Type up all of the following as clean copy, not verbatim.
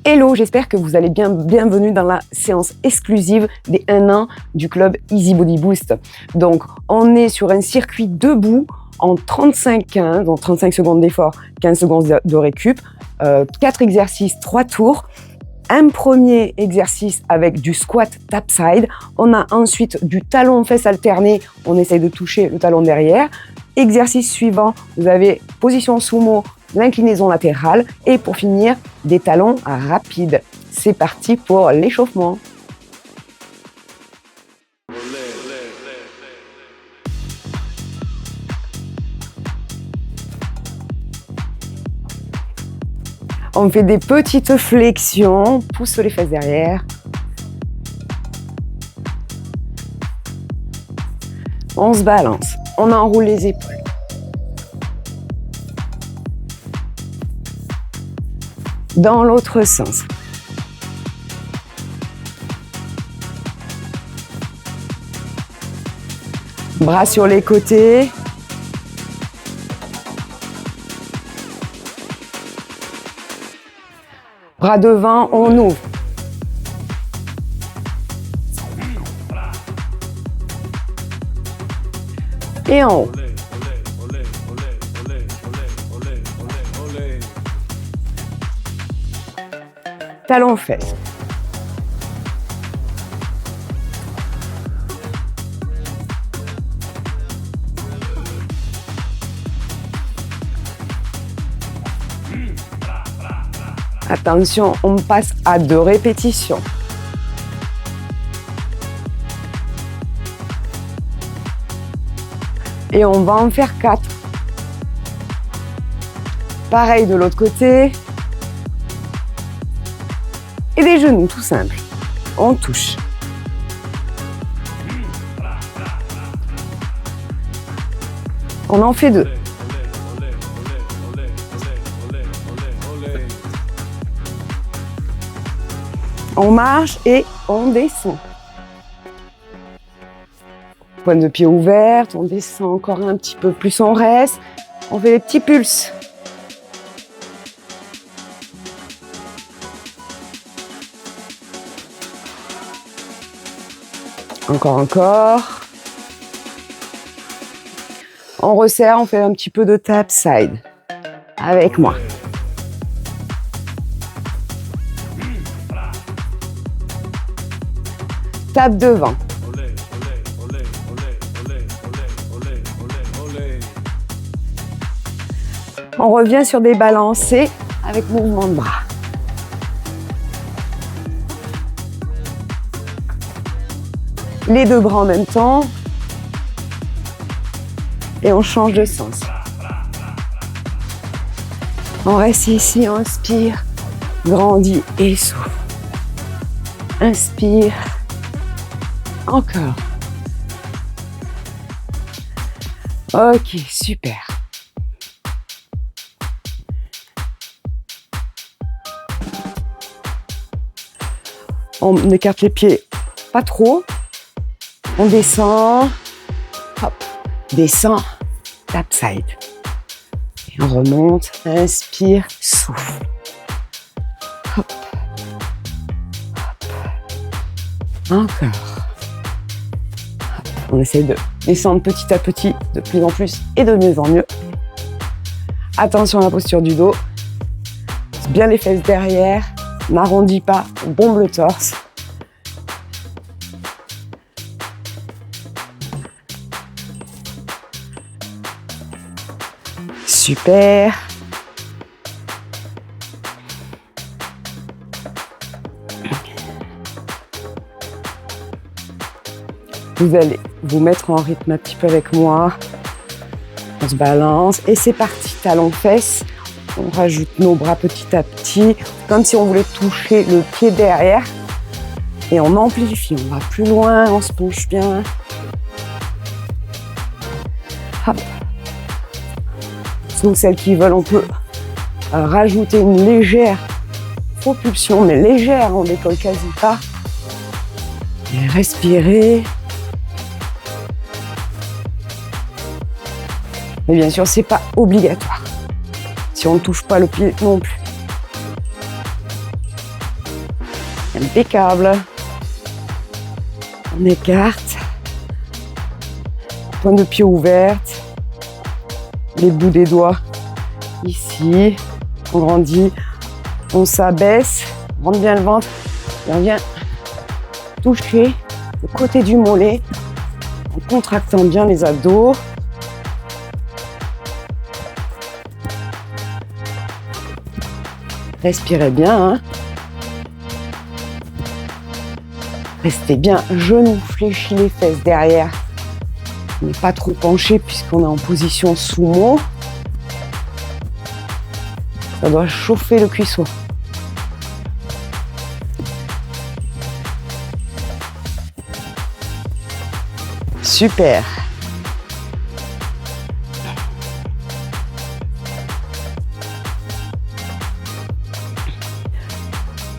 Hello, j'espère que vous allez bien. Bienvenue dans la séance exclusive des 1 an du club Easy Body Boost. Donc, on est sur un circuit debout en 35-15, donc 35 secondes d'effort, 15 secondes de récup, 4 exercices, 3 tours. Un premier exercice avec du squat tap side. On a ensuite du talon fesse alterné. On essaye de toucher le talon derrière. Exercice suivant, vous avez position sumo, l'inclinaison latérale. Et pour finir, des talons rapides. C'est parti pour l'échauffement. On fait des petites flexions, pousse les fesses derrière. On se balance, on enroule les épaules. Dans l'autre sens. Bras sur les côtés. Bras devant, on ouvre. Et en haut. Talons fesses. Attention, on passe à 2 répétitions. Et on va en faire 4. Pareil de l'autre côté. Et des genoux, tout simple. On touche. On en fait 2. On marche et on descend. Pointe de pied ouverte, on descend encore un petit peu plus, on reste. On fait des petits pulses. Encore. On resserre, on fait un petit peu de tap side. Avec moi. Tape devant. On revient sur des balancés avec mouvement de bras. Les 2 bras en même temps. Et on change de sens. On reste ici, on inspire, grandit et souffle. Inspire. Encore. Ok, super. On écarte les pieds pas trop. On descend. Hop. Descend. Tap side. Et on remonte. Inspire. Souffle. Hop. Hop. Encore. On essaie de descendre petit à petit, de plus en plus et de mieux en mieux. Attention à la posture du dos. Bien les fesses derrière. N'arrondis pas, on bombe le torse. Super. Vous allez vous mettre en rythme un petit peu avec moi. On se balance et c'est parti, talons fesses. On rajoute nos bras petit à petit, comme si on voulait toucher le pied derrière. Et on amplifie, on va plus loin, on se penche bien. Hop. Pour celles qui veulent, on peut rajouter une légère propulsion, mais légère, on décolle quasi pas. Et respirer. Mais bien sûr, c'est pas obligatoire. Si on ne touche pas le pied non plus. Impeccable. On écarte. Pointe de pied ouverte. Les bouts des doigts ici. On grandit. On s'abaisse. On rentre bien le ventre. Et on vient toucher le côté du mollet en contractant bien les abdos. Respirez bien. Hein. Restez bien, genoux fléchis, les fesses derrière. On n'est pas trop penché puisqu'on est en position sumo. Ça doit chauffer le cuisseau. Super.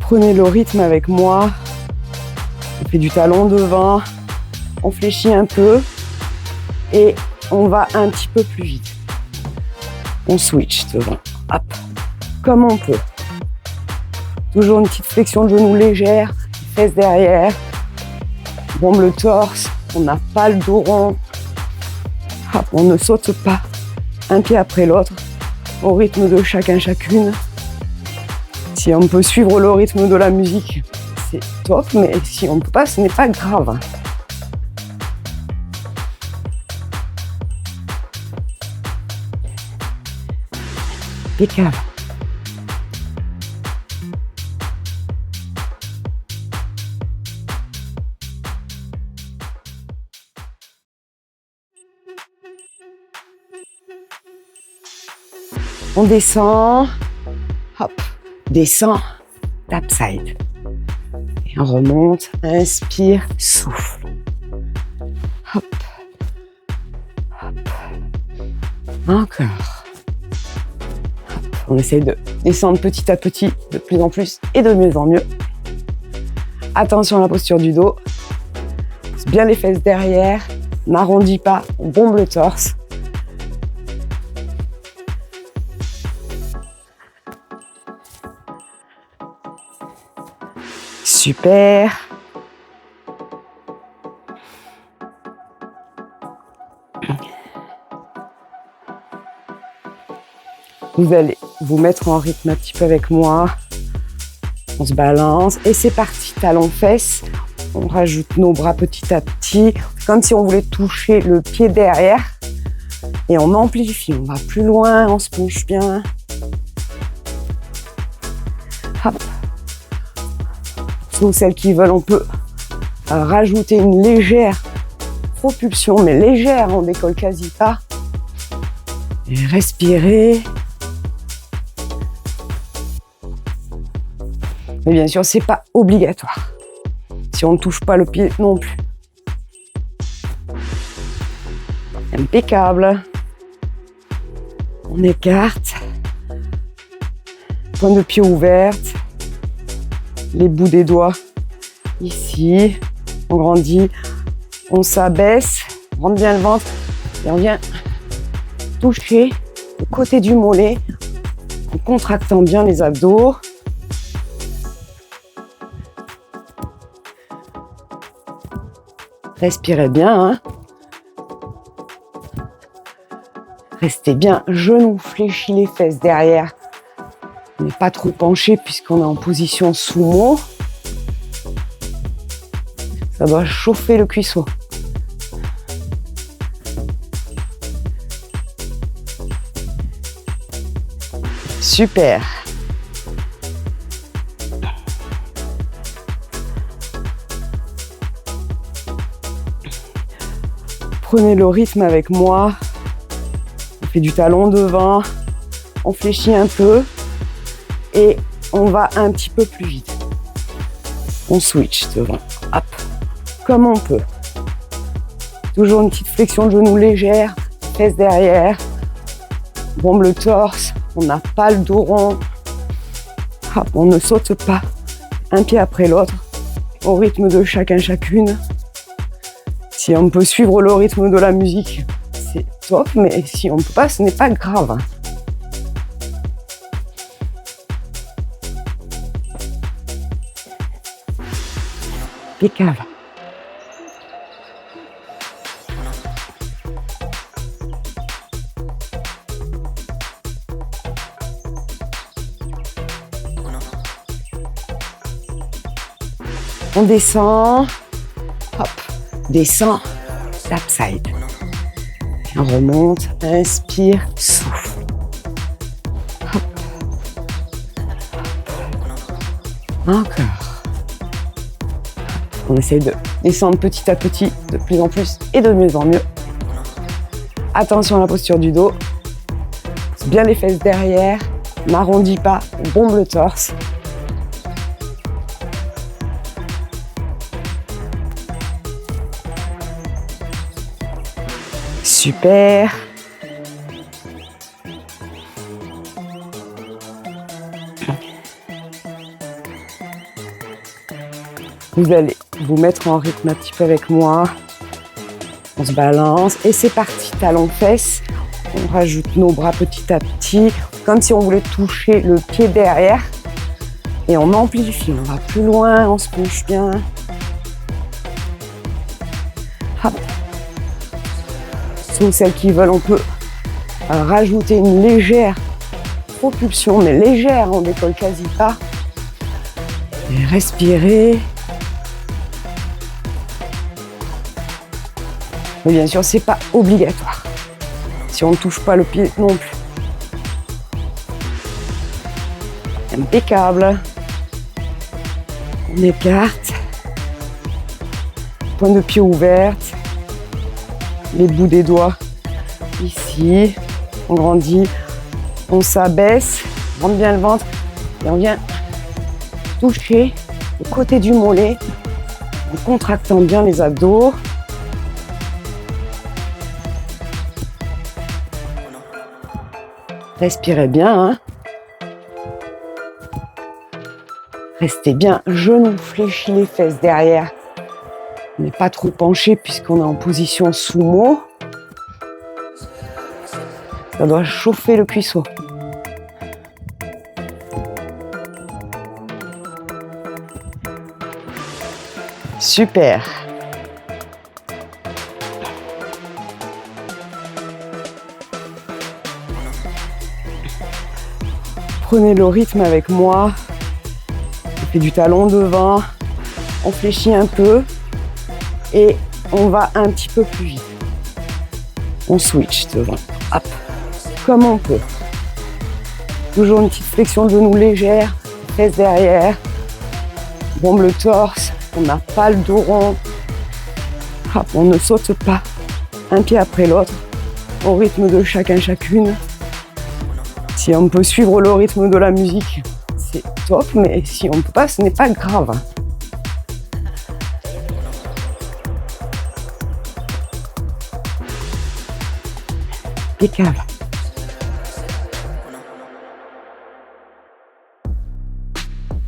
Prenez le rythme avec moi. On fait du talon devant. On fléchit un peu. Et on va un petit peu plus vite. On switch devant. Hop. Comme on peut. Toujours une petite flexion de genou légère. Fesses derrière. Bombe le torse. On n'a pas le dos rond. Hop, on ne saute pas. Un pied après l'autre. Au rythme de chacun, chacune. Si on peut suivre le rythme de la musique, c'est top. Mais si on ne peut pas, ce n'est pas grave. Impeccable. On descend, hop, descend, tap side. Et on remonte, inspire, souffle. Hop, hop, encore. Hop. On essaye de descendre petit à petit, de plus en plus et de mieux en mieux. Attention à la posture du dos. Bien les fesses derrière, n'arrondis pas, on bombe le torse. Super. Vous allez vous mettre en rythme un petit peu avec moi. On se balance et c'est parti. Talons fesses. On rajoute nos bras petit à petit, comme si on voulait toucher le pied derrière. Et on amplifie. On va plus loin. On se penche bien. Hop. Pour celles qui veulent, on peut rajouter une légère propulsion, mais légère, on décolle quasi pas. Et respirez. Mais bien sûr, c'est pas obligatoire. Si on ne touche pas le pied non plus. Impeccable. On écarte. Pointe de pied ouverte. Les bouts des doigts ici. On grandit. On s'abaisse. On rentre bien le ventre. Et on vient toucher le côté du mollet en contractant bien les abdos. Respirez bien. Hein. Restez bien, genoux fléchis, les fesses derrière. On n'est pas trop penché puisqu'on est en position sumo. Ça doit chauffer le cuisseau. Super. Prenez le rythme avec moi. On fait du talon devant. On fléchit un peu. Et on va un petit peu plus vite. On switch devant. Hop. Comme on peut. Toujours une petite flexion de genou légère. Fesses derrière. Bombe le torse. On n'a pas le dos rond. Hop, on ne saute pas. Un pied après l'autre. Au rythme de chacun, chacune. Si on peut suivre le rythme de la musique, c'est top. Mais si on ne peut pas, ce n'est pas grave. Impeccable. On descend, hop, descend, tap side. Et on remonte, inspire, souffle. Hop. Encore. On essaye de descendre petit à petit, de plus en plus et de mieux en mieux. Attention à la posture du dos. Bien les fesses derrière, n'arrondis pas, bombe le torse. Super. Vous allez vous mettre en rythme un petit peu avec moi. On se balance et c'est parti, talons fesses. On rajoute nos bras petit à petit, comme si on voulait toucher le pied derrière. Et on amplifie, on va plus loin, on se penche bien. Hop. Pour celles qui veulent, on peut rajouter une légère propulsion, mais légère, on décolle quasi pas. Et respirer. Mais bien sûr, c'est pas obligatoire. Si on ne touche pas le pied non plus. Impeccable. On écarte. Pointe de pied ouverte. Les bouts des doigts ici. On grandit. On s'abaisse. On rentre bien le ventre. Et on vient toucher le côté du mollet en contractant bien les abdos. Respirez bien, hein. Restez bien, genoux fléchis, les fesses derrière. On n'est pas trop penché puisqu'on est en position sumo. Ça doit chauffer le cuisseau. Super. Prenez le rythme avec moi. On fait du talon devant. On fléchit un peu. Et on va un petit peu plus vite. On switch devant. Hop. Comme on peut. Toujours une petite flexion de genou légère. Fesses derrière. Bombe le torse. On n'a pas le dos rond. Hop, on ne saute pas. Un pied après l'autre. Au rythme de chacun, chacune. Si on peut suivre le rythme de la musique, c'est top, mais si on ne peut pas, ce n'est pas grave. Impeccable.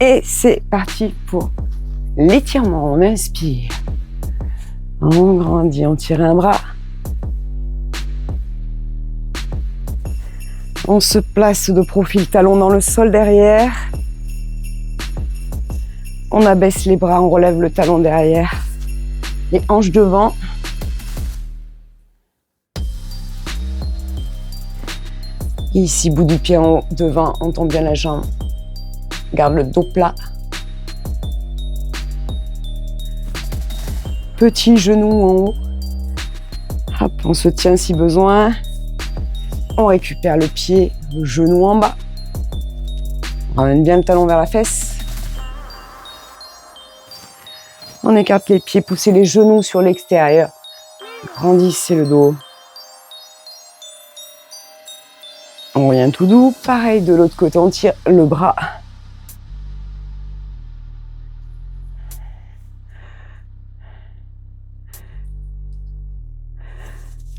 Et c'est parti pour l'étirement. On inspire. On grandit, on tire un bras. On se place de profil, talon dans le sol derrière. On abaisse les bras, on relève le talon derrière. Les hanches devant. Ici, bout du pied en haut, devant, on tend bien la jambe. Garde le dos plat. Petit genou en haut. Hop, on se tient si besoin. On récupère le pied, le genou en bas. On ramène bien le talon vers la fesse. On écarte les pieds, poussez les genoux sur l'extérieur. Grandissez le dos. On revient tout doux. Pareil de l'autre côté, on tire le bras.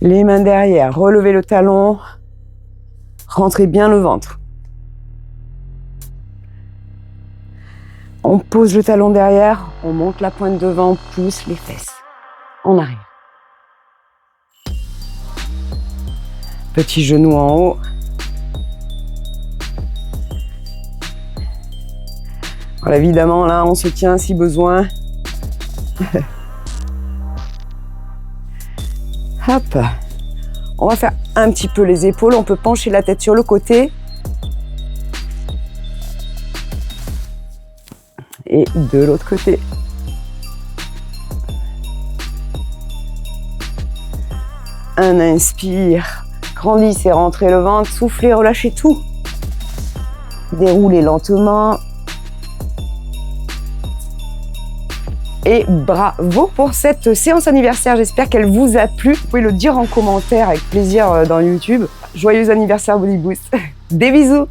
Les mains derrière, relevez le talon. Rentrez bien le ventre. On pose le talon derrière, on monte la pointe devant, on pousse les fesses en arrière. Petit genou en haut. Voilà, évidemment, là, on se tient si besoin. Hop. On va faire un petit peu les épaules. On peut pencher la tête sur le côté. Et de l'autre côté. Un inspire. Grandissez, rentrez le ventre. Soufflez, relâchez tout. Déroulez lentement. Et bravo pour cette séance anniversaire. J'espère qu'elle vous a plu. Vous pouvez le dire en commentaire avec plaisir dans YouTube. Joyeux anniversaire Body Boost. Des bisous.